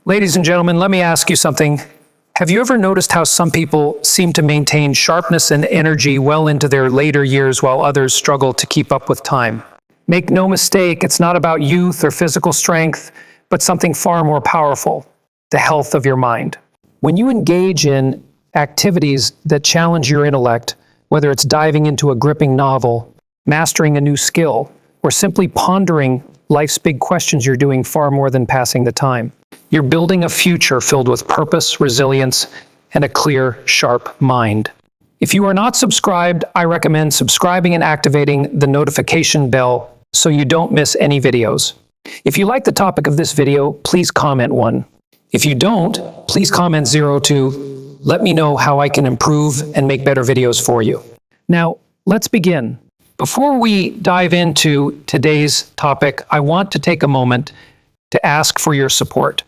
Ladies and gentlemen, let me ask you something. Have you ever noticed how some people seem to maintain sharpness and energy well into their later years while others struggle to keep up with time? Make no mistake, it's not about youth or physical strength, but something far more powerful, the health of your mind. When you engage in activities that challenge your intellect, whether it's diving into a gripping novel, mastering a new skill, or simply pondering life's big questions, you're doing far more than passing the time. You're building a future filled with purpose, resilience, and a clear, sharp mind. If you are not subscribed, I recommend subscribing and activating the notification bell so you don't miss any videos. If you like the topic of this video, please comment 1. If you don't, please comment 0 to let me know how I can improve and make better videos for you. Now, let's begin. Before we dive into today's topic, I want to take a moment to ask for your support.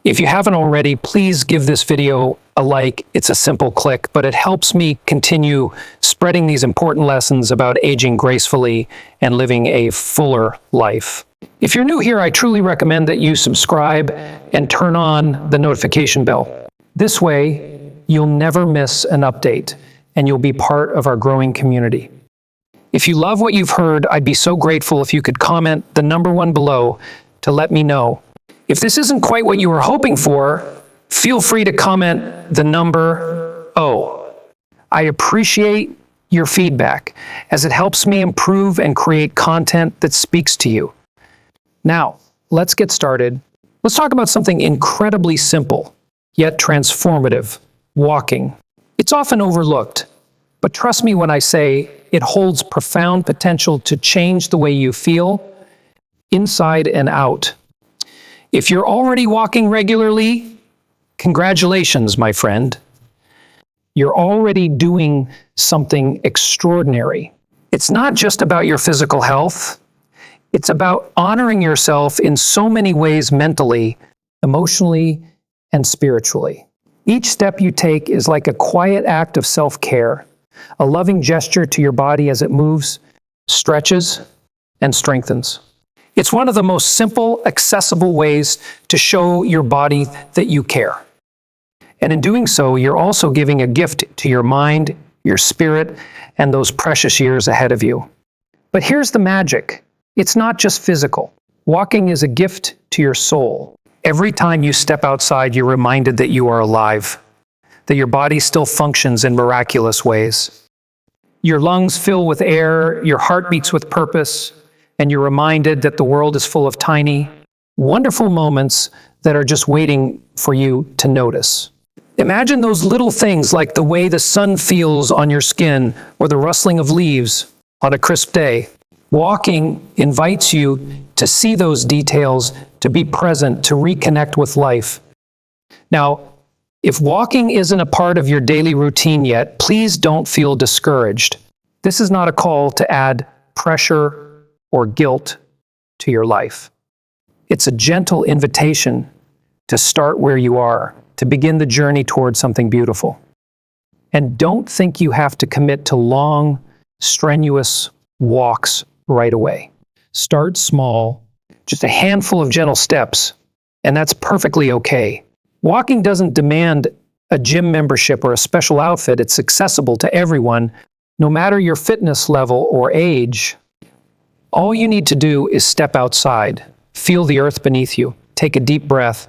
If you haven't already, please give this video a like. It's a simple click, but it helps me continue spreading these important lessons about aging gracefully and living a fuller life. If you're new here, I truly recommend that you subscribe and turn on the notification bell. This way, you'll never miss an update, and you'll be part of our growing community. If you love what you've heard, I'd be so grateful if you could comment the number 1 below to let me know. If this isn't quite what you were hoping for, feel free to comment the number O. I appreciate your feedback as it helps me improve and create content that speaks to you. Now, let's get started. Let's talk about something incredibly simple, yet transformative: walking. It's often overlooked, but trust me when I say it holds profound potential to change the way you feel, inside and out. If you're already walking regularly, congratulations, my friend. You're already doing something extraordinary. It's not just about your physical health. It's about honoring yourself in so many ways mentally, emotionally, and spiritually. Each step you take is like a quiet act of self-care, a loving gesture to your body as it moves, stretches, and strengthens. It's one of the most simple, accessible ways to show your body that you care. And in doing so, you're also giving a gift to your mind, your spirit, and those precious years ahead of you. But here's the magic. It's not just physical. Walking is a gift to your soul. Every time you step outside, you're reminded that you are alive, that your body still functions in miraculous ways. Your lungs fill with air, your heart beats with purpose, and you're reminded that the world is full of tiny, wonderful moments that are just waiting for you to notice. Imagine those little things like the way the sun feels on your skin or the rustling of leaves on a crisp day. Walking invites you to see those details, to be present, to reconnect with life. Now, if walking isn't a part of your daily routine yet, please don't feel discouraged. This is not a call to add pressure or guilt to your life. It's a gentle invitation to start where you are, to begin the journey towards something beautiful. And don't think you have to commit to long, strenuous walks right away. Start small, just a handful of gentle steps, and that's perfectly okay. Walking doesn't demand a gym membership or a special outfit. It's accessible to everyone, no matter your fitness level or age. All you need to do is step outside, feel the earth beneath you, take a deep breath,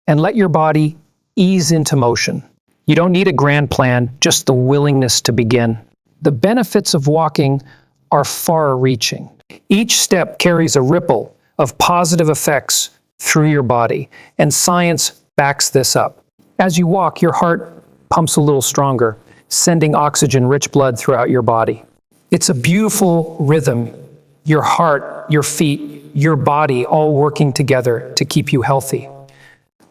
and let your body ease into motion. You don't need a grand plan, just the willingness to begin. The benefits of walking are far-reaching. Each step carries a ripple of positive effects through your body, and science backs this up. As you walk, your heart pumps a little stronger, sending oxygen-rich blood throughout your body. It's a beautiful rhythm. Your heart, your feet, your body all working together to keep you healthy.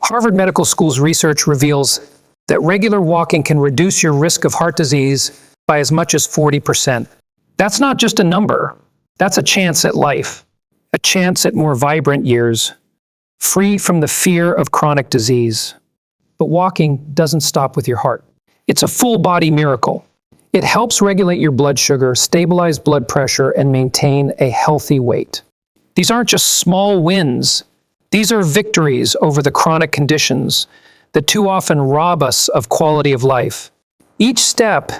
Harvard Medical School's research reveals that regular walking can reduce your risk of heart disease by as much as 40%. That's not just a number. That's a chance at life, a chance at more vibrant years, free from the fear of chronic disease. But walking doesn't stop with your heart. It's a full-body miracle. It helps regulate your blood sugar, stabilize blood pressure, and maintain a healthy weight. These aren't just small wins. These are victories over the chronic conditions that too often rob us of quality of life. Each step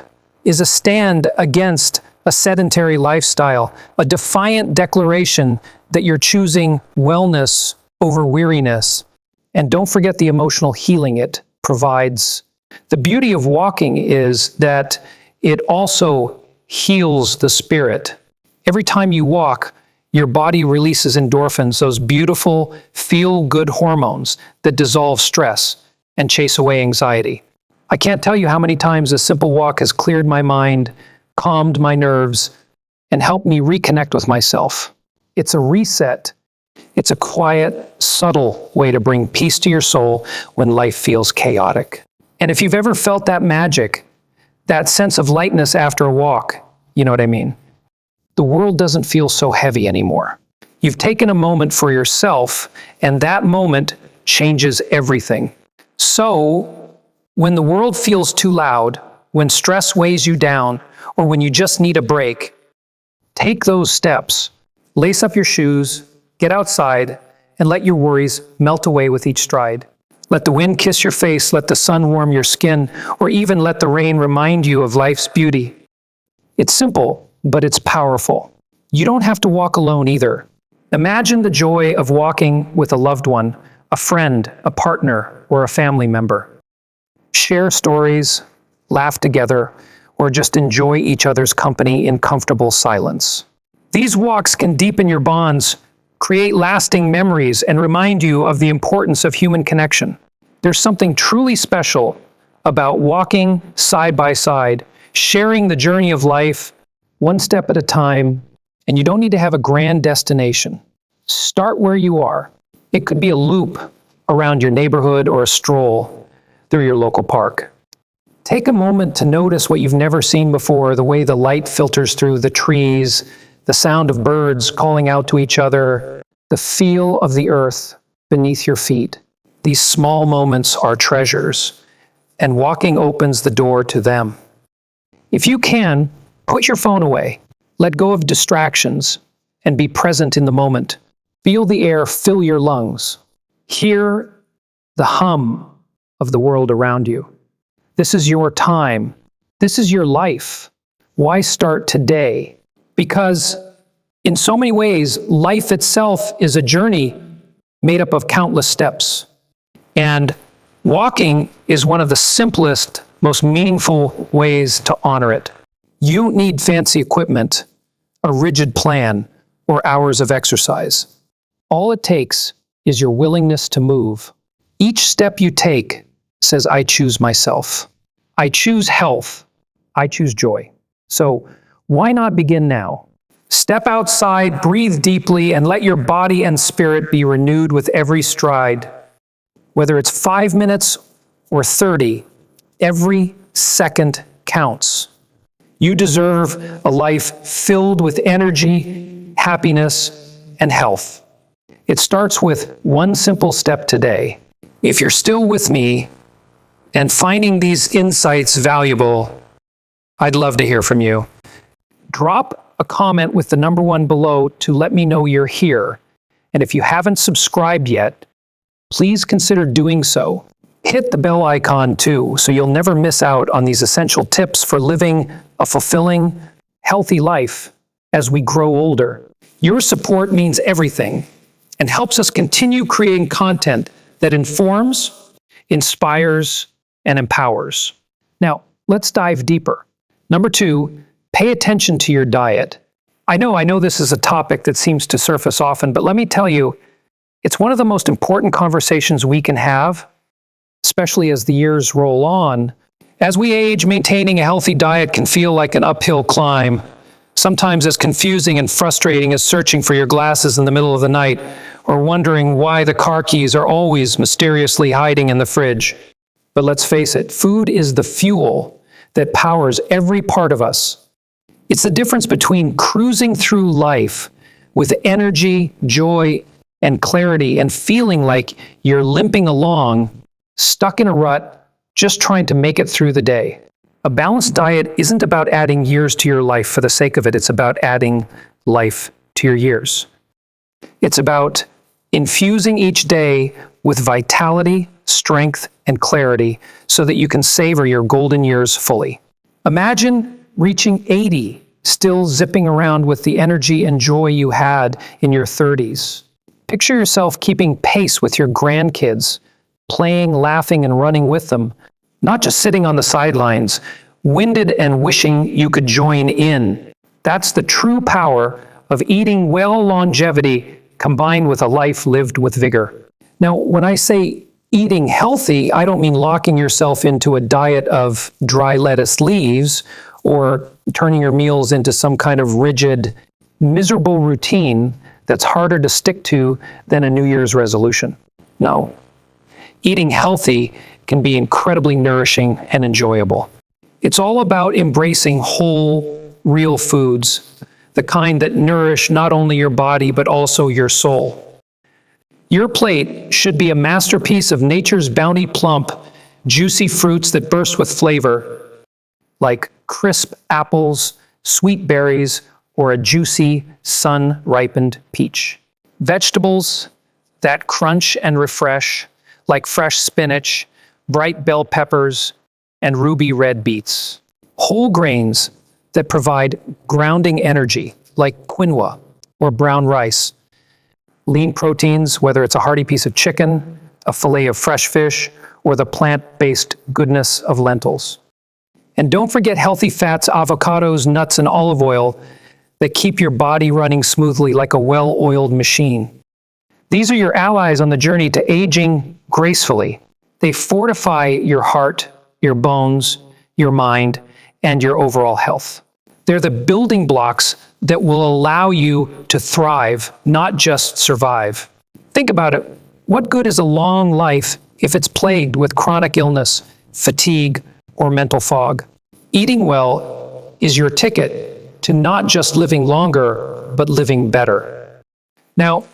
is a stand against a sedentary lifestyle, a defiant declaration that you're choosing wellness over weariness. And don't forget the emotional healing it provides. The beauty of walking is that it also heals the spirit. Every time you walk, your body releases endorphins, those beautiful feel-good hormones that dissolve stress and chase away anxiety. I can't tell you how many times a simple walk has cleared my mind, calmed my nerves, and helped me reconnect with myself. It's a reset. It's a quiet, subtle way to bring peace to your soul when life feels chaotic. And if you've ever felt that magic, that sense of lightness after a walk, you know what I mean? The world doesn't feel so heavy anymore. You've taken a moment for yourself, and that moment changes everything. So, when the world feels too loud, when stress weighs you down, or when you just need a break, take those steps. Lace up your shoes, get outside, and let your worries melt away with each stride. Let the wind kiss your face, let the sun warm your skin, or even let the rain remind you of life's beauty. It's simple, but it's powerful. You don't have to walk alone either. Imagine the joy of walking with a loved one, a friend, a partner, or a family member. Share stories, laugh together, or just enjoy each other's company in comfortable silence. These walks can deepen your bonds, create lasting memories, and remind you of the importance of human connection. There's something truly special about walking side by side, sharing the journey of life, one step at a time, and you don't need to have a grand destination. Start where you are. It could be a loop around your neighborhood or a stroll through your local park. Take a moment to notice what you've never seen before, the way the light filters through the trees, the sound of birds calling out to each other, the feel of the earth beneath your feet. These small moments are treasures, and walking opens the door to them. If you can, put your phone away, let go of distractions, and be present in the moment. Feel the air fill your lungs. Hear the hum of the world around you. This is your time. This is your life. Why start today? Because in so many ways, life itself is a journey made up of countless steps. And walking is one of the simplest, most meaningful ways to honor it. You don't need fancy equipment, a rigid plan, or hours of exercise. All it takes is your willingness to move. Each step you take says, I choose myself. I choose health. I choose joy. So why not begin now? Step outside, breathe deeply, and let your body and spirit be renewed with every stride. Whether it's 5 minutes or 30, every second counts. You deserve a life filled with energy, happiness, and health. It starts with one simple step today. If you're still with me and finding these insights valuable, I'd love to hear from you. Drop a comment with the number 1 below to let me know you're here. And if you haven't subscribed yet, please consider doing so. Hit the bell icon too, so you'll never miss out on these essential tips for living a fulfilling, healthy life as we grow older. Your support means everything and helps us continue creating content that informs, inspires, and empowers. Now, let's dive deeper. Number 2, pay attention to your diet. I know this is a topic that seems to surface often, but let me tell you, it's one of the most important conversations we can have, especially as the years roll on. As we age, maintaining a healthy diet can feel like an uphill climb, sometimes as confusing and frustrating as searching for your glasses in the middle of the night or wondering why the car keys are always mysteriously hiding in the fridge. But let's face it, food is the fuel that powers every part of us. It's the difference between cruising through life with energy, joy, and clarity and feeling like you're limping along, stuck in a rut, just trying to make it through the day. A balanced diet isn't about adding years to your life for the sake of it. It's about adding life to your years. It's about infusing each day with vitality, strength, and clarity so that you can savor your golden years fully. Imagine reaching 80, still zipping around with the energy and joy you had in your 30s. Picture yourself keeping pace with your grandkids, playing, laughing, and running with them, not just sitting on the sidelines, winded and wishing you could join in. That's the true power of eating well longevity combined with a life lived with vigor. Now, when I say eating healthy, I don't mean locking yourself into a diet of dry lettuce leaves or turning your meals into some kind of rigid, miserable routine that's harder to stick to than a New Year's resolution. No. Eating healthy can be incredibly nourishing and enjoyable. It's all about embracing whole, real foods, the kind that nourish not only your body but also your soul. Your plate should be a masterpiece of nature's bounty, plump, juicy fruits that burst with flavor, like crisp apples, sweet berries, or a juicy, sun-ripened peach. Vegetables that crunch and refresh, like fresh spinach, bright bell peppers, and ruby red beets. Whole grains that provide grounding energy, like quinoa or brown rice. Lean proteins, whether it's a hearty piece of chicken, a fillet of fresh fish, or the plant-based goodness of lentils. And don't forget healthy fats, avocados, nuts, and olive oil that keep your body running smoothly like a well-oiled machine. These are your allies on the journey to aging gracefully. They fortify your heart, your bones, your mind, and your overall health. They're the building blocks that will allow you to thrive, not just survive. Think about it. What good is a long life if it's plagued with chronic illness, fatigue, or mental fog? Eating well is your ticket to not just living longer, but living better. Now,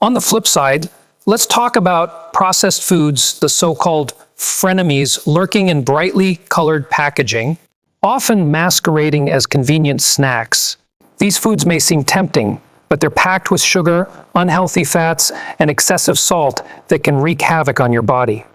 on the flip side, let's talk about processed foods, the so-called frenemies lurking in brightly colored packaging, often masquerading as convenient snacks. These foods may seem tempting, but they're packed with sugar, unhealthy fats, and excessive salt that can wreak havoc on your body.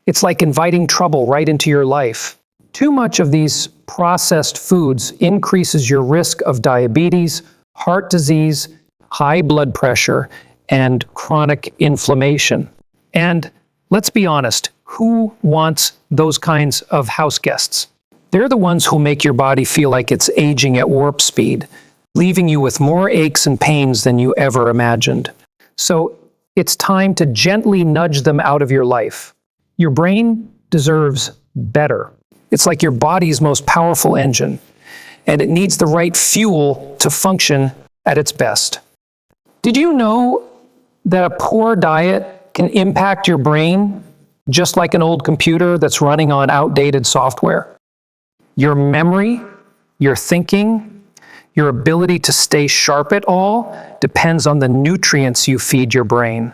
It's like inviting trouble right into your life. Too much of these processed foods increases your risk of diabetes, heart disease, high blood pressure, and chronic inflammation. And let's be honest, who wants those kinds of house guests? They're the ones who make your body feel like it's aging at warp speed, leaving you with more aches and pains than you ever imagined. So it's time to gently nudge them out of your life. Your brain deserves better. It's like your body's most powerful engine, and it needs the right fuel to function at its best. Did you know that a poor diet can impact your brain just like an old computer that's running on outdated software? Your memory, your thinking, your ability to stay sharp at all depends on the nutrients you feed your brain.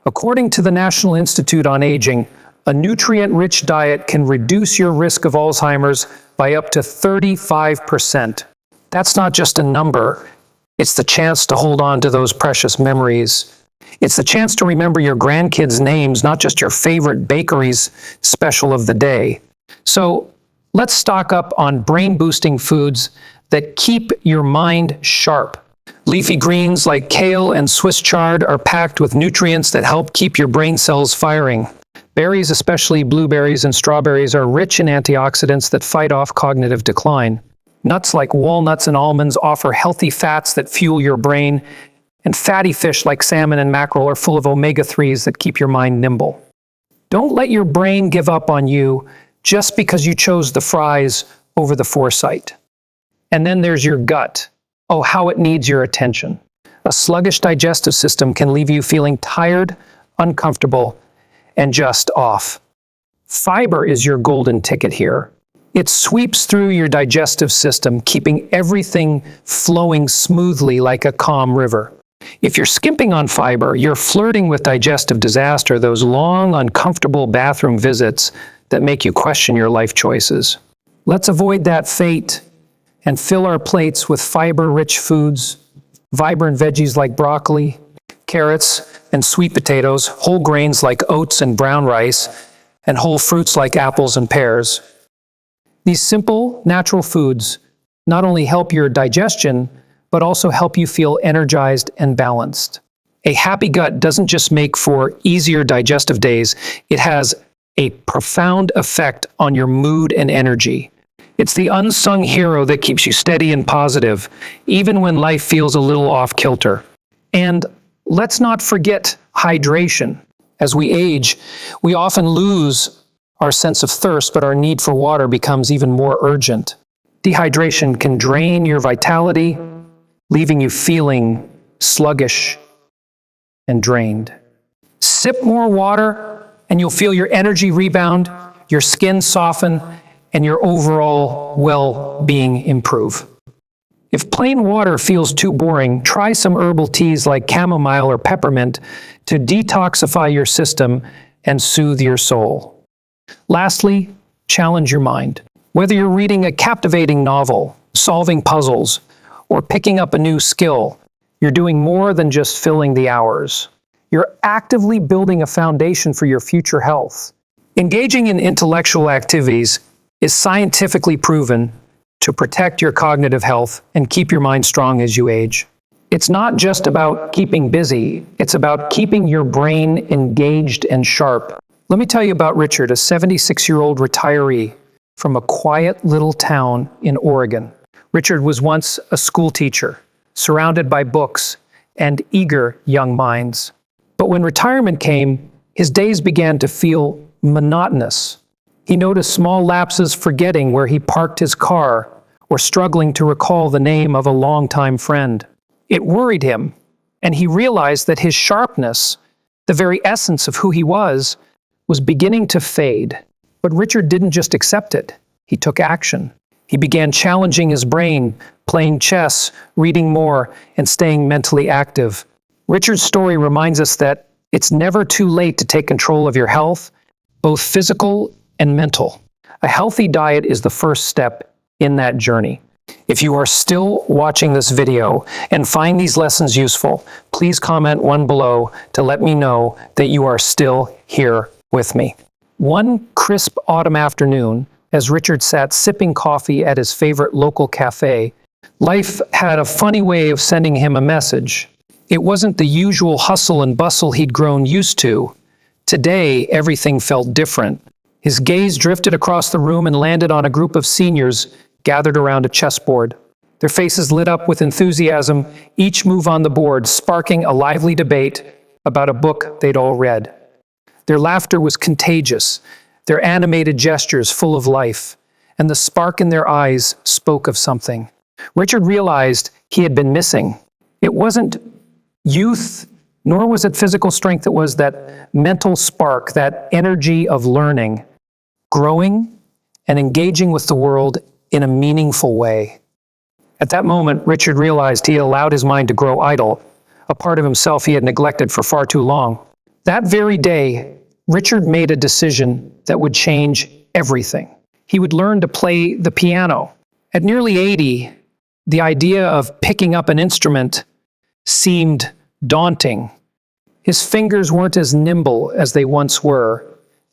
According to the National Institute on Aging, a nutrient-rich diet can reduce your risk of Alzheimer's by up to 35%. That's not just a number. It's the chance to hold on to those precious memories. It's the chance to remember your grandkids' names, not just your favorite bakery's special of the day. So let's stock up on brain-boosting foods that keep your mind sharp. Leafy greens like kale and Swiss chard are packed with nutrients that help keep your brain cells firing. Berries, especially blueberries and strawberries, are rich in antioxidants that fight off cognitive decline. Nuts like walnuts and almonds offer healthy fats that fuel your brain, and fatty fish like salmon and mackerel are full of omega-3s that keep your mind nimble. Don't let your brain give up on you just because you chose the fries over the foresight. And then there's your gut. Oh, how it needs your attention. A sluggish digestive system can leave you feeling tired, uncomfortable, and just off. Fiber is your golden ticket here. It sweeps through your digestive system, keeping everything flowing smoothly like a calm river. If you're skimping on fiber, you're flirting with digestive disaster, those long, uncomfortable bathroom visits that make you question your life choices. Let's avoid that fate and fill our plates with fiber-rich foods, vibrant veggies like broccoli, carrots, and sweet potatoes, whole grains like oats and brown rice, and whole fruits like apples and pears. These simple, natural foods not only help your digestion, but also help you feel energized and balanced. A happy gut doesn't just make for easier digestive days, it has a profound effect on your mood and energy. It's the unsung hero that keeps you steady and positive, even when life feels a little off kilter. And let's not forget hydration. As we age, we often lose our sense of thirst, but our need for water becomes even more urgent. Dehydration can drain your vitality, leaving you feeling sluggish and drained. Sip more water, and you'll feel your energy rebound, your skin soften, and your overall well-being improve. If plain water feels too boring, try some herbal teas like chamomile or peppermint to detoxify your system and soothe your soul. Lastly, challenge your mind. Whether you're reading a captivating novel, solving puzzles, or picking up a new skill, you're doing more than just filling the hours. You're actively building a foundation for your future health. Engaging in intellectual activities is scientifically proven to protect your cognitive health and keep your mind strong as you age. It's not just about keeping busy, it's about keeping your brain engaged and sharp. Let me tell you about Richard, a 76-year-old retiree from a quiet little town in Oregon. Richard was once a school teacher, surrounded by books and eager young minds. But when retirement came, his days began to feel monotonous. He noticed small lapses, forgetting where he parked his car or struggling to recall the name of a longtime friend. It worried him, and he realized that his sharpness, the very essence of who he was beginning to fade. But Richard didn't just accept it. He took action. He began challenging his brain, playing chess, reading more, and staying mentally active. Richard's story reminds us that it's never too late to take control of your health, both physical and mental. A healthy diet is the first step in that journey. If you are still watching this video and find these lessons useful, please comment one below to let me know that you are still here with me. One crisp autumn afternoon, as Richard sat sipping coffee at his favorite local cafe, life had a funny way of sending him a message. It wasn't the usual hustle and bustle he'd grown used to. Today, everything felt different. His gaze drifted across the room and landed on a group of seniors gathered around a chessboard. Their faces lit up with enthusiasm, each move on the board sparking a lively debate about a book they'd all read. Their laughter was contagious, their animated gestures full of life, and the spark in their eyes spoke of something Richard realized he had been missing. It wasn't youth, nor was it physical strength. It was that mental spark, that energy of learning, growing, and engaging with the world in a meaningful way. At that moment, Richard realized he had allowed his mind to grow idle, a part of himself he had neglected for far too long. That very day, Richard made a decision that would change everything. He would learn to play the piano. At nearly 80, the idea of picking up an instrument seemed daunting. His fingers weren't as nimble as they once were,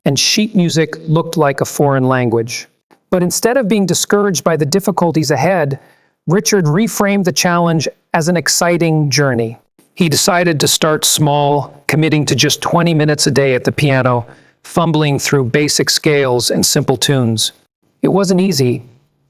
and sheet music looked like a foreign language. But instead of being discouraged by the difficulties ahead, Richard reframed the challenge as an exciting journey. He decided to start small, committing to just 20 minutes a day at the piano, fumbling through basic scales and simple tunes. It wasn't easy,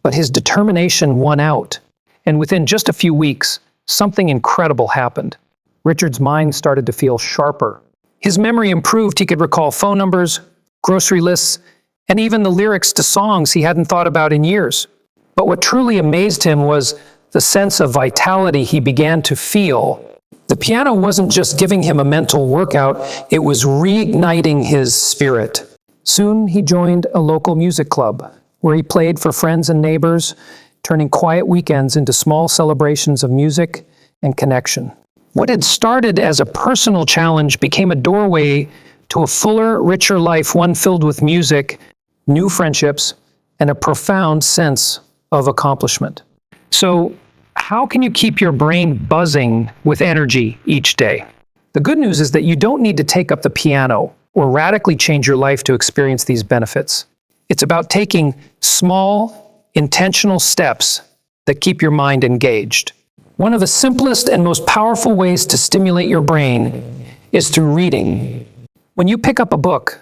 but his determination won out. And within just a few weeks, something incredible happened. Richard's mind started to feel sharper. His memory improved. He could recall phone numbers, grocery lists, and even the lyrics to songs he hadn't thought about in years. But what truly amazed him was the sense of vitality he began to feel. The piano wasn't just giving him a mental workout, it was reigniting his spirit. Soon he joined a local music club, where he played for friends and neighbors, turning quiet weekends into small celebrations of music and connection. What had started as a personal challenge became a doorway to a fuller, richer life, one filled with music, new friendships, and a profound sense of accomplishment. So, how can you keep your brain buzzing with energy each day? The good news is that you don't need to take up the piano or radically change your life to experience these benefits. It's about taking small, intentional steps that keep your mind engaged. One of the simplest and most powerful ways to stimulate your brain is through reading. When you pick up a book,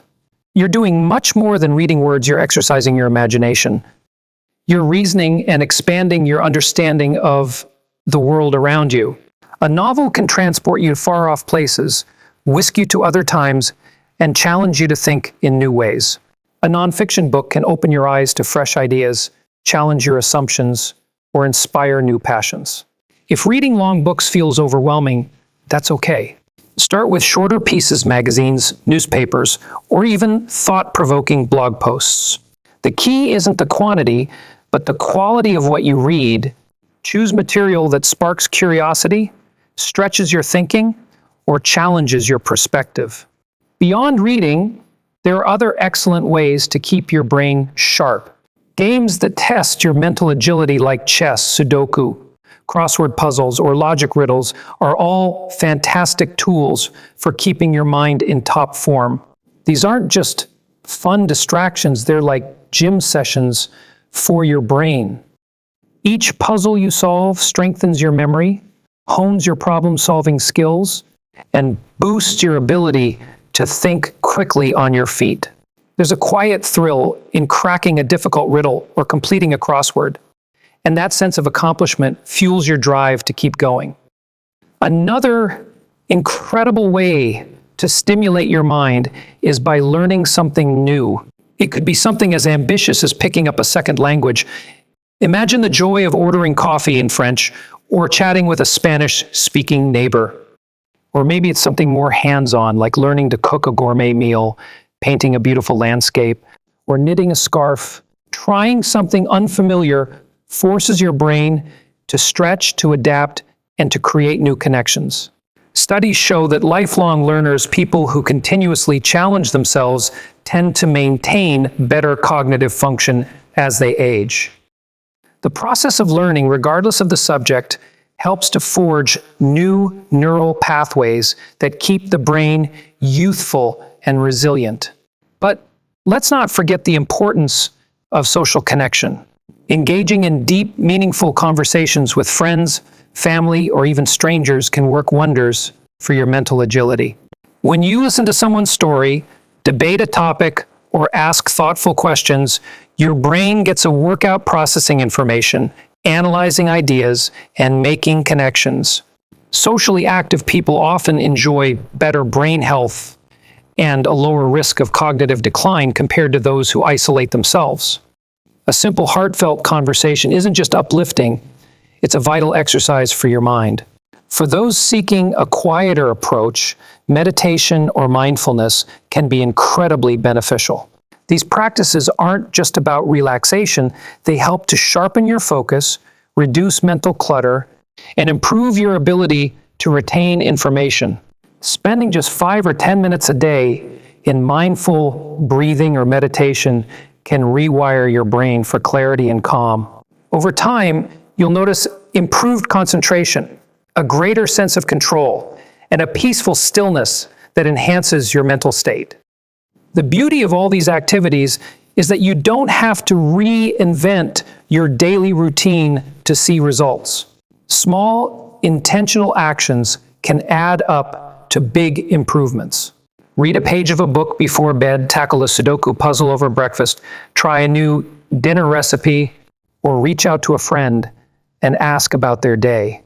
you're doing much more than reading words. You're exercising your imagination. You're reasoning and expanding your understanding of the world around you. A novel can transport you to far-off places, whisk you to other times, and challenge you to think in new ways. A nonfiction book can open your eyes to fresh ideas, challenge your assumptions, or inspire new passions. If reading long books feels overwhelming, that's okay. Start with shorter pieces, magazines, newspapers, or even thought-provoking blog posts. The key isn't the quantity, but the quality of what you read. Choose material that sparks curiosity, stretches your thinking, or challenges your perspective. Beyond reading, there are other excellent ways to keep your brain sharp. Games that test your mental agility like chess, Sudoku, crossword puzzles, or logic riddles are all fantastic tools for keeping your mind in top form. These aren't just fun distractions, they're like gym sessions for your brain. Each puzzle you solve strengthens your memory, hones your problem-solving skills, and boosts your ability to think quickly on your feet. There's a quiet thrill in cracking a difficult riddle or completing a crossword, and that sense of accomplishment fuels your drive to keep going. Another incredible way to stimulate your mind is by learning something new. It could be something as ambitious as picking up a second language. Imagine the joy of ordering coffee in French or chatting with a Spanish-speaking neighbor. Or maybe it's something more hands-on, like learning to cook a gourmet meal, painting a beautiful landscape, or knitting a scarf. Trying something unfamiliar forces your brain to stretch, to adapt, and to create new connections. Studies show that lifelong learners, people who continuously challenge themselves, tend to maintain better cognitive function as they age. The process of learning, regardless of the subject, helps to forge new neural pathways that keep the brain youthful and resilient. But let's not forget the importance of social connection. Engaging in deep, meaningful conversations with friends, family, or even strangers can work wonders for your mental agility. When you listen to someone's story, debate a topic, or ask thoughtful questions, your brain gets a workout processing information, analyzing ideas, and making connections. Socially active people often enjoy better brain health and a lower risk of cognitive decline compared to those who isolate themselves. A simple, heartfelt conversation isn't just uplifting, it's a vital exercise for your mind. For those seeking a quieter approach, meditation or mindfulness can be incredibly beneficial. These practices aren't just about relaxation, they help to sharpen your focus, reduce mental clutter, and improve your ability to retain information. Spending just 5 or 10 minutes a day in mindful breathing or meditation can rewire your brain for clarity and calm. Over time, you'll notice improved concentration, a greater sense of control, and a peaceful stillness that enhances your mental state. The beauty of all these activities is that you don't have to reinvent your daily routine to see results. Small, intentional actions can add up to big improvements. Read a page of a book before bed, tackle a Sudoku puzzle over breakfast, try a new dinner recipe, or reach out to a friend and ask about their day.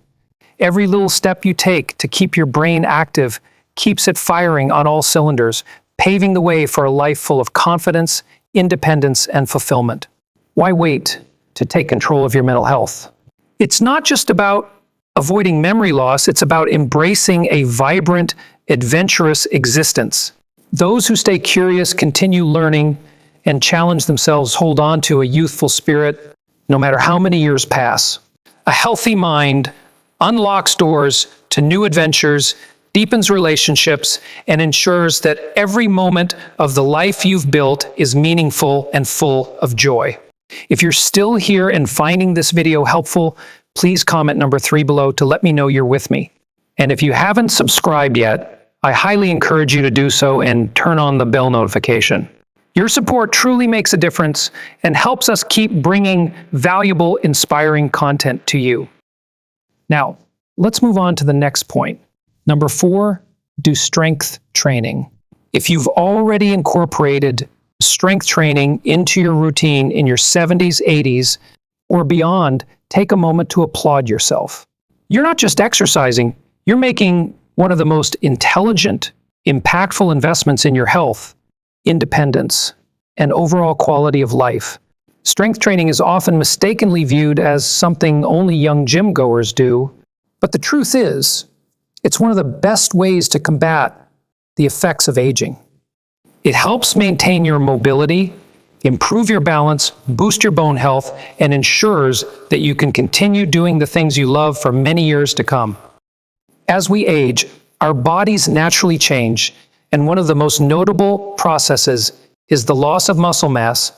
Every little step you take to keep your brain active keeps it firing on all cylinders, paving the way for a life full of confidence, independence, and fulfillment. Why wait to take control of your mental health? It's not just about avoiding memory loss, it's about embracing a vibrant, adventurous existence. Those who stay curious, continue learning, and challenge themselves hold on to a youthful spirit no matter how many years pass. A healthy mind unlocks doors to new adventures, deepens relationships, and ensures that every moment of the life you've built is meaningful and full of joy. If you're still here and finding this video helpful, please comment number 3 below to let me know you're with me. And if you haven't subscribed yet, I highly encourage you to do so and turn on the bell notification. Your support truly makes a difference and helps us keep bringing valuable, inspiring content to you. Now, let's move on to the next point. Number 4, do strength training. If you've already incorporated strength training into your routine in your 70s, 80s, or beyond, take a moment to applaud yourself. You're not just exercising, you're making one of the most intelligent, impactful investments in your health, independence, and overall quality of life. Strength training is often mistakenly viewed as something only young gym goers do, but the truth is, it's one of the best ways to combat the effects of aging. It helps maintain your mobility, improve your balance, boost your bone health, and ensures that you can continue doing the things you love for many years to come. As we age, our bodies naturally change, and one of the most notable processes is the loss of muscle mass,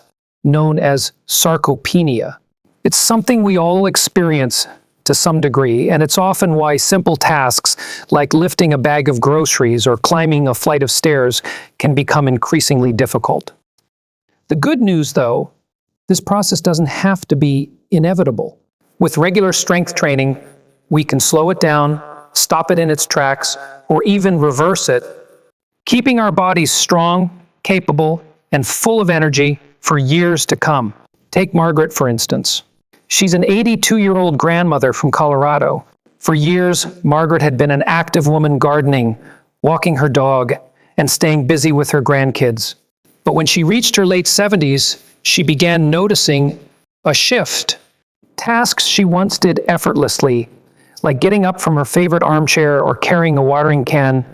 known as sarcopenia. It's something we all experience to some degree, and it's often why simple tasks like lifting a bag of groceries or climbing a flight of stairs can become increasingly difficult. The good news, though, this process doesn't have to be inevitable. With regular strength training, we can slow it down, stop it in its tracks, or even reverse it, keeping our bodies strong, capable, and full of energy for years to come. Take Margaret, for instance. She's an 82-year-old grandmother from Colorado. For years, Margaret had been an active woman gardening, walking her dog, and staying busy with her grandkids. But when she reached her late 70s, she began noticing a shift. Tasks she once did effortlessly, like getting up from her favorite armchair or carrying a watering can,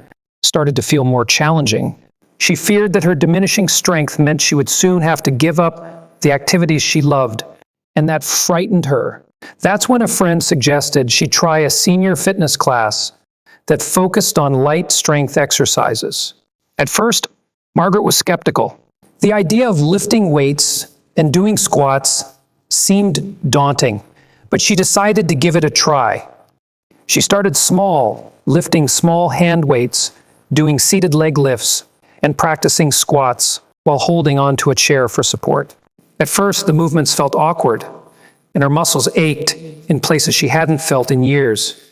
started to feel more challenging. She feared that her diminishing strength meant she would soon have to give up the activities she loved, and that frightened her. That's when a friend suggested she try a senior fitness class that focused on light strength exercises. At first, Margaret was skeptical. The idea of lifting weights and doing squats seemed daunting, but she decided to give it a try. She started small, lifting small hand weights, doing seated leg lifts, and practicing squats while holding onto a chair for support. At first, the movements felt awkward, and her muscles ached in places she hadn't felt in years.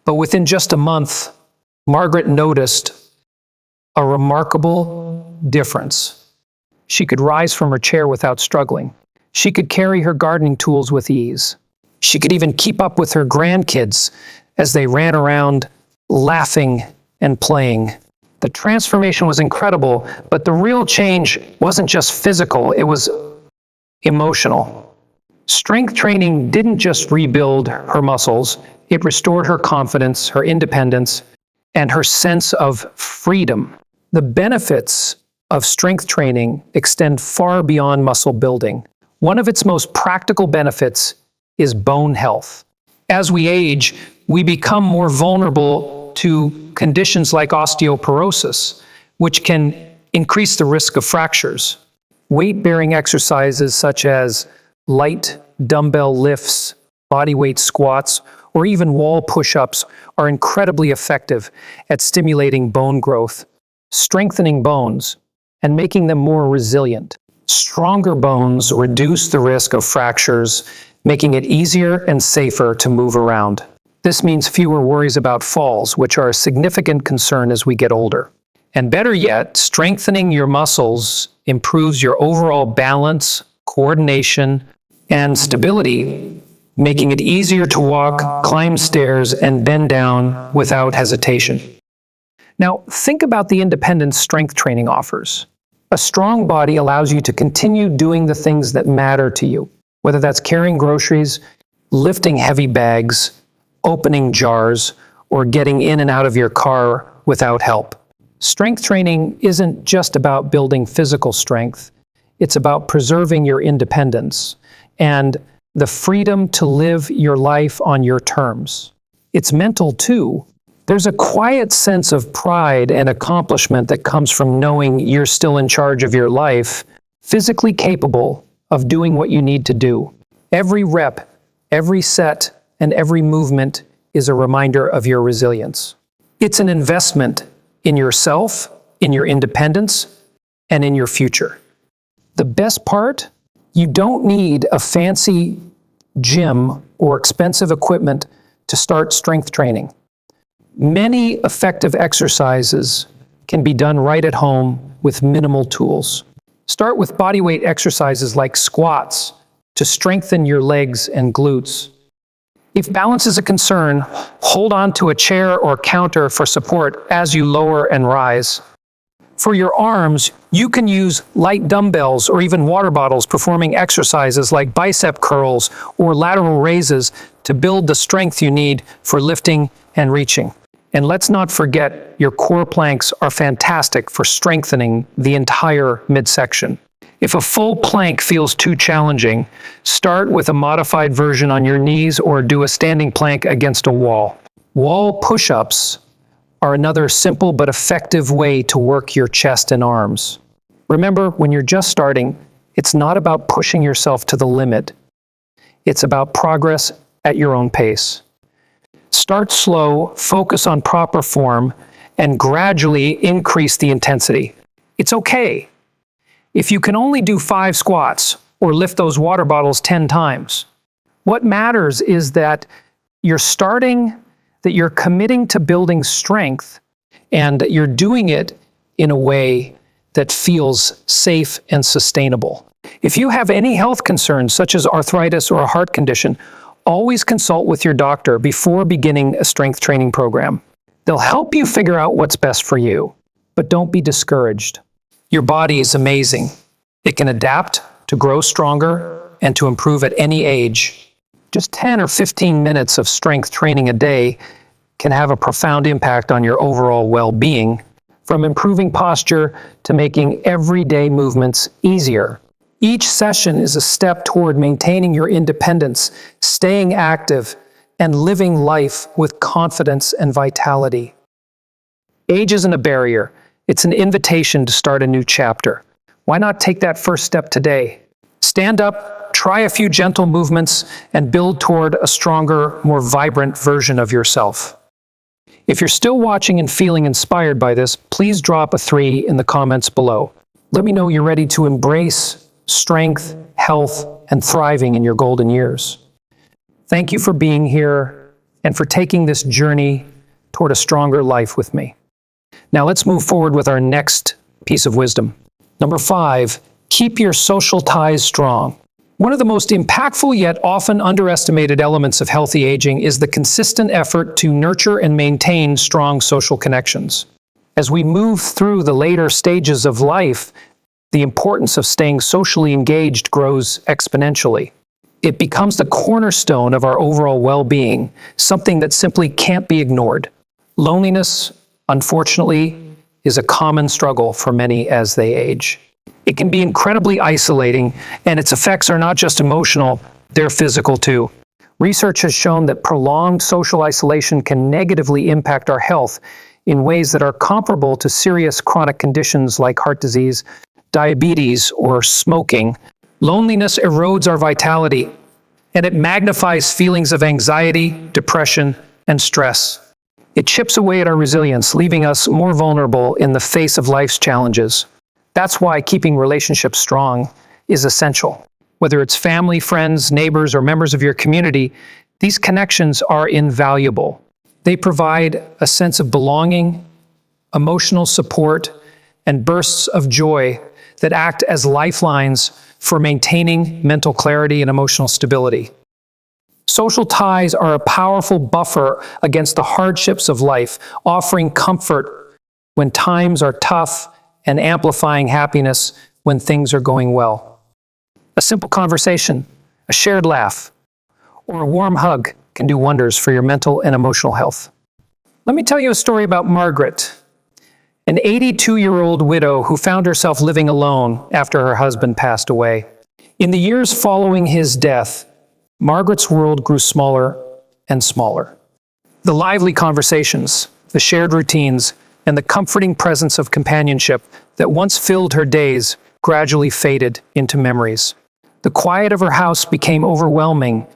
But within just a month, Margaret noticed a remarkable difference. She could rise from her chair without struggling. She could carry her gardening tools with ease. She could even keep up with her grandkids as they ran around, laughing and playing. The transformation was incredible, but the real change wasn't just physical, it was emotional. Strength training didn't just rebuild her muscles, it restored her confidence, her independence, and her sense of freedom. The benefits of strength training extend far beyond muscle building. One of its most practical benefits is bone health. As we age, we become more vulnerable to conditions like osteoporosis, which can increase the risk of fractures. Weight-bearing exercises such as light dumbbell lifts, bodyweight squats, or even wall push-ups are incredibly effective at stimulating bone growth, strengthening bones, and making them more resilient. Stronger bones reduce the risk of fractures, making it easier and safer to move around. This means fewer worries about falls, which are a significant concern as we get older. And better yet, strengthening your muscles improves your overall balance, coordination, and stability, making it easier to walk, climb stairs, and bend down without hesitation. Now, think about the independence strength training offers. A strong body allows you to continue doing the things that matter to you, whether that's carrying groceries, lifting heavy bags, opening jars, or getting in and out of your car without help. Strength training isn't just about building physical strength. It's about preserving your independence and the freedom to live your life on your terms. It's mental too. There's a quiet sense of pride and accomplishment that comes from knowing you're still in charge of your life, physically capable of doing what you need to do. Every rep, every set, and every movement is a reminder of your resilience. It's an investment in yourself, in your independence, and in your future. The best part? You don't need a fancy gym or expensive equipment to start strength training. Many effective exercises can be done right at home with minimal tools. Start with bodyweight exercises like squats to strengthen your legs and glutes. If balance is a concern, hold on to a chair or counter for support as you lower and rise. For your arms, you can use light dumbbells or even water bottles, performing exercises like bicep curls or lateral raises to build the strength you need for lifting and reaching. And let's not forget, your core planks are fantastic for strengthening the entire midsection. If a full plank feels too challenging, start with a modified version on your knees or do a standing plank against a wall. Wall push-ups are another simple but effective way to work your chest and arms. Remember, when you're just starting, it's not about pushing yourself to the limit. It's about progress at your own pace. Start slow, focus on proper form, and gradually increase the intensity. It's okay if you can only do 5 squats or lift those water bottles 10 times. What matters is that you're committing to building strength, and you're doing it in a way that feels safe and sustainable. If you have any health concerns, such as arthritis or a heart condition, always consult with your doctor before beginning a strength training program. They'll help you figure out what's best for you, but don't be discouraged. Your body is amazing. It can adapt to grow stronger and to improve at any age. Just 10 or 15 minutes of strength training a day can have a profound impact on your overall well-being, from improving posture to making everyday movements easier. Each session is a step toward maintaining your independence, staying active, and living life with confidence and vitality. Age isn't a barrier. It's an invitation to start a new chapter. Why not take that first step today? Stand up, try a few gentle movements, and build toward a stronger, more vibrant version of yourself. If you're still watching and feeling inspired by this, please drop a 3 in the comments below. Let me know you're ready to embrace strength, health, and thriving in your golden years. Thank you for being here and for taking this journey toward a stronger life with me. Now let's move forward with our next piece of wisdom. Number 5, keep your social ties strong. One of the most impactful yet often underestimated elements of healthy aging is the consistent effort to nurture and maintain strong social connections. As we move through the later stages of life, the importance of staying socially engaged grows exponentially. It becomes the cornerstone of our overall well-being, something that simply can't be ignored. Loneliness, unfortunately, is a common struggle for many as they age. It can be incredibly isolating, and its effects are not just emotional, they're physical too. Research has shown that prolonged social isolation can negatively impact our health in ways that are comparable to serious chronic conditions like heart disease, diabetes, or smoking. Loneliness erodes our vitality, and it magnifies feelings of anxiety, depression, and stress. It chips away at our resilience, leaving us more vulnerable in the face of life's challenges. That's why keeping relationships strong is essential. Whether it's family, friends, neighbors, or members of your community, these connections are invaluable. They provide a sense of belonging, emotional support, and bursts of joy that act as lifelines for maintaining mental clarity and emotional stability. Social ties are a powerful buffer against the hardships of life, offering comfort when times are tough and amplifying happiness when things are going well. A simple conversation, a shared laugh, or a warm hug can do wonders for your mental and emotional health. Let me tell you a story about Margaret, an 82-year-old widow who found herself living alone after her husband passed away. In the years following his death, Margaret's world grew smaller and smaller. The lively conversations, the shared routines, and the comforting presence of companionship that once filled her days gradually faded into memories. The quiet of her house became overwhelming,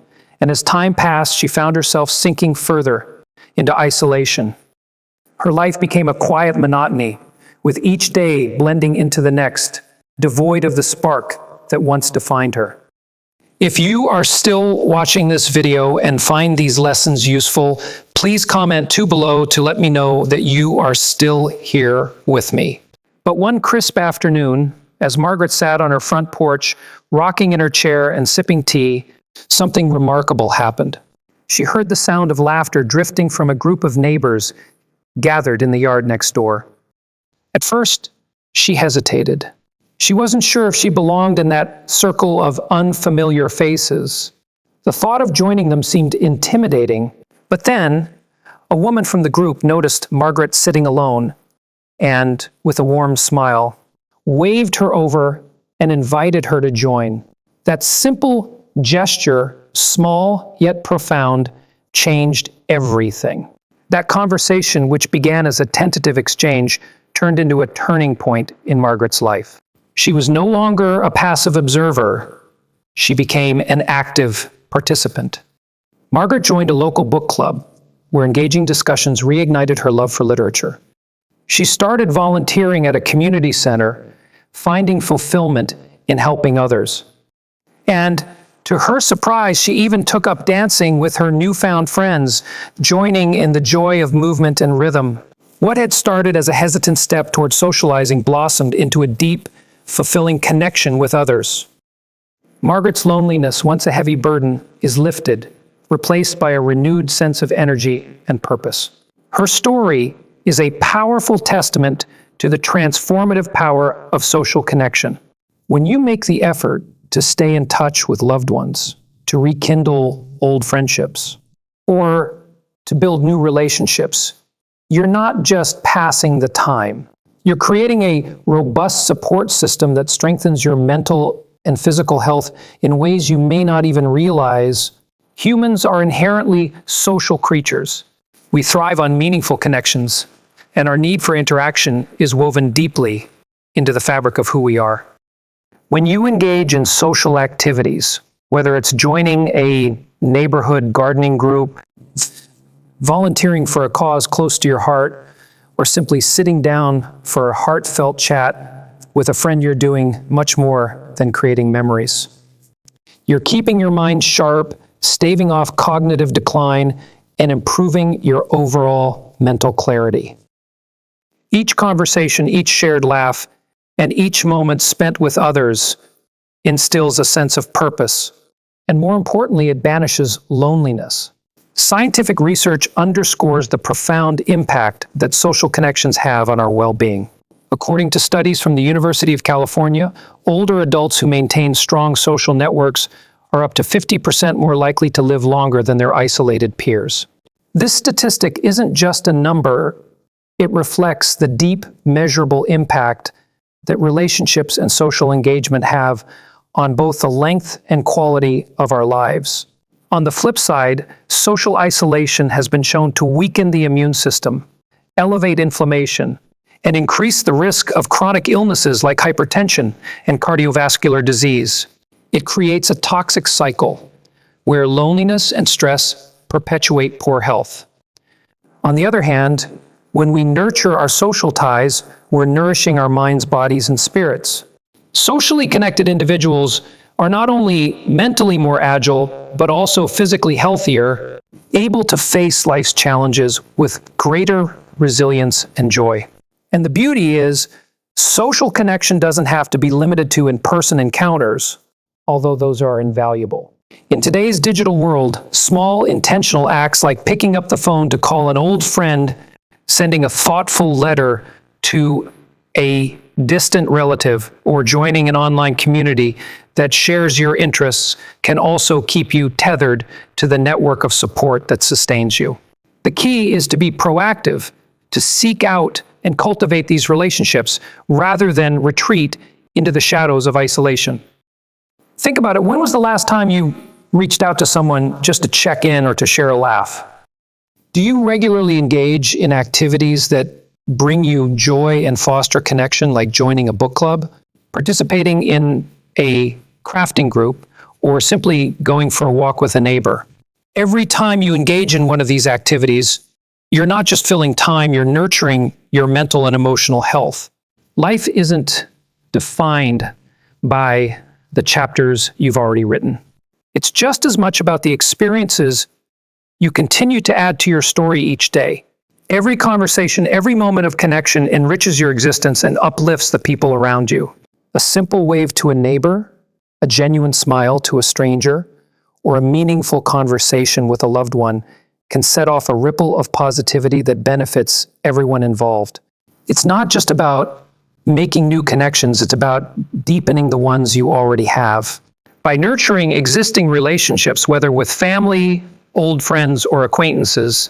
and as time passed, she found herself sinking further into isolation. Her life became a quiet monotony, with each day blending into the next, devoid of the spark that once defined her. If you are still watching this video and find these lessons useful, please comment below to let me know that you are still here with me. But one crisp afternoon, as Margaret sat on her front porch, rocking in her chair and sipping tea, something remarkable happened. She heard the sound of laughter drifting from a group of neighbors gathered in the yard next door. At first, she hesitated. She wasn't sure if she belonged in that circle of unfamiliar faces. The thought of joining them seemed intimidating, but then a woman from the group noticed Margaret sitting alone and, with a warm smile, waved her over and invited her to join. That simple gesture, small yet profound, changed everything. That conversation, which began as a tentative exchange, turned into a turning point in Margaret's life. She was no longer a passive observer. She became an active participant. Margaret joined a local book club where engaging discussions reignited her love for literature. She started volunteering at a community center, finding fulfillment in helping others. And to her surprise, she even took up dancing with her newfound friends, joining in the joy of movement and rhythm. What had started as a hesitant step toward socializing blossomed into a deep, fulfilling connection with others. Margaret's loneliness, once a heavy burden, is lifted, replaced by a renewed sense of energy and purpose. Her story is a powerful testament to the transformative power of social connection. When you make the effort to stay in touch with loved ones, to rekindle old friendships, or to build new relationships, you're not just passing the time. You're creating a robust support system that strengthens your mental and physical health in ways you may not even realize. Humans are inherently social creatures. We thrive on meaningful connections, and our need for interaction is woven deeply into the fabric of who we are. When you engage in social activities, whether it's joining a neighborhood gardening group, volunteering for a cause close to your heart, or simply sitting down for a heartfelt chat with a friend, you're doing much more than creating memories. You're keeping your mind sharp, staving off cognitive decline, and improving your overall mental clarity. Each conversation, each shared laugh, and each moment spent with others instills a sense of purpose, and more importantly, it banishes loneliness. Scientific research underscores the profound impact that social connections have on our well-being. According to studies from the University of California, older adults who maintain strong social networks are up to 50% more likely to live longer than their isolated peers. This statistic isn't just a number, it reflects the deep, measurable impact that relationships and social engagement have on both the length and quality of our lives. On the flip side, social isolation has been shown to weaken the immune system, elevate inflammation, and increase the risk of chronic illnesses like hypertension and cardiovascular disease. It creates a toxic cycle where loneliness and stress perpetuate poor health. On the other hand, when we nurture our social ties, we're nourishing our minds, bodies, and spirits. Socially connected individuals are not only mentally more agile, but also physically healthier, able to face life's challenges with greater resilience and joy. And the beauty is, social connection doesn't have to be limited to in-person encounters, although those are invaluable. In today's digital world, small intentional acts like picking up the phone to call an old friend, sending a thoughtful letter to a distant relative, or joining an online community that shares your interests can also keep you tethered to the network of support that sustains you. The key is to be proactive, to seek out and cultivate these relationships rather than retreat into the shadows of isolation. Think about it. When was the last time you reached out to someone just to check in or to share a laugh? Do you regularly engage in activities that bring you joy and foster connection, like joining a book club, participating in a crafting group, or simply going for a walk with a neighbor? Every time you engage in one of these activities, You're not just filling time, you're nurturing your mental and emotional health. Life isn't defined by the chapters you've already written. It's just as much about the experiences you continue to add to your story each day. Every conversation, every moment of connection enriches your existence and uplifts the people around you. A simple wave to a neighbor, a genuine smile to a stranger, or a meaningful conversation with a loved one can set off a ripple of positivity that benefits everyone involved. It's not just about making new connections, it's about deepening the ones you already have. By nurturing existing relationships, whether with family, old friends, or acquaintances,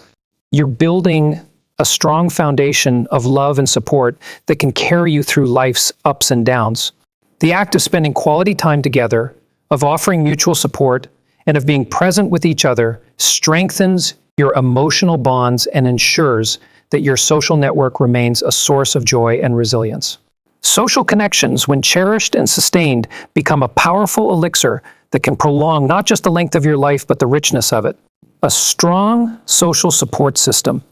you're building a strong foundation of love and support that can carry you through life's ups and downs. The act of spending quality time together, of offering mutual support, and of being present with each other strengthens your emotional bonds and ensures that your social network remains a source of joy and resilience. Social connections, when cherished and sustained, become a powerful elixir that can prolong not just the length of your life, but the richness of it. A strong social support system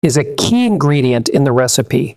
is a key ingredient in the recipe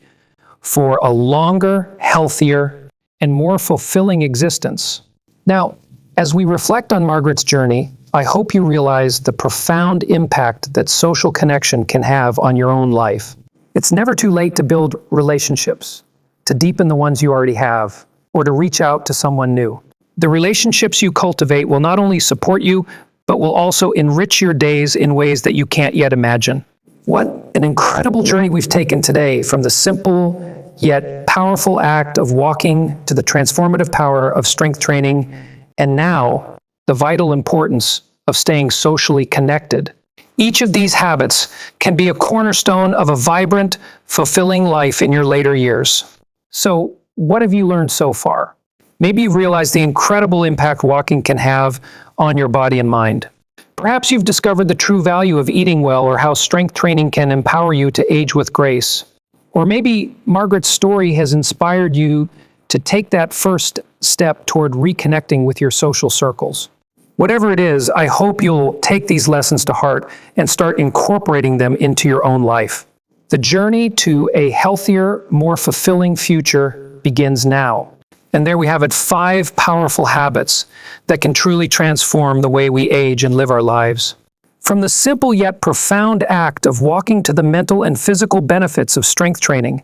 for a longer, healthier, and more fulfilling existence. Now, as we reflect on Margaret's journey, I hope you realize the profound impact that social connection can have on your own life. It's never too late to build relationships, to deepen the ones you already have, or to reach out to someone new. The relationships you cultivate will not only support you, but will also enrich your days in ways that you can't yet imagine. What an incredible journey we've taken today, from the simple yet powerful act of walking to the transformative power of strength training, and now the vital importance of staying socially connected. Each of these habits can be a cornerstone of a vibrant, fulfilling life in your later years. So, what have you learned so far? Maybe you've realized the incredible impact walking can have on your body and mind. Perhaps you've discovered the true value of eating well, or how strength training can empower you to age with grace. Or maybe Margaret's story has inspired you to take that first step toward reconnecting with your social circles. Whatever it is, I hope you'll take these lessons to heart and start incorporating them into your own life. The journey to a healthier, more fulfilling future begins now. And there we have it, 5 powerful habits that can truly transform the way we age and live our lives. From the simple yet profound act of walking to the mental and physical benefits of strength training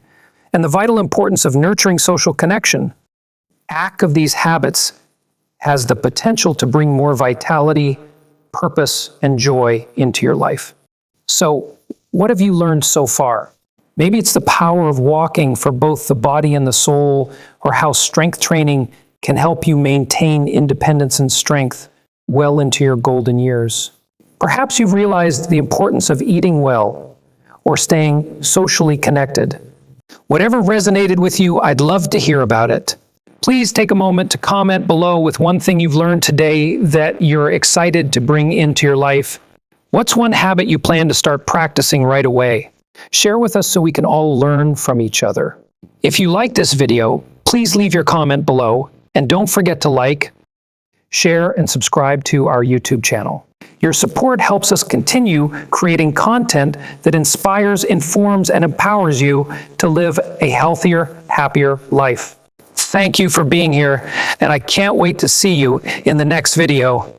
and the vital importance of nurturing social connection, act of these habits has the potential to bring more vitality, purpose, and joy into your life. So, what have you learned so far? Maybe it's the power of walking for both the body and the soul, or how strength training can help you maintain independence and strength well into your golden years. Perhaps you've realized the importance of eating well or staying socially connected. Whatever resonated with you, I'd love to hear about it. Please take a moment to comment below with one thing you've learned today that you're excited to bring into your life. What's one habit you plan to start practicing right away? Share with us so we can all learn from each other. If you like this video, please leave your comment below, and don't forget to like, share, and subscribe to our YouTube channel. Your support helps us continue creating content that inspires, informs, and empowers you to live a healthier, happier life. Thank you for being here, and I can't wait to see you in the next video.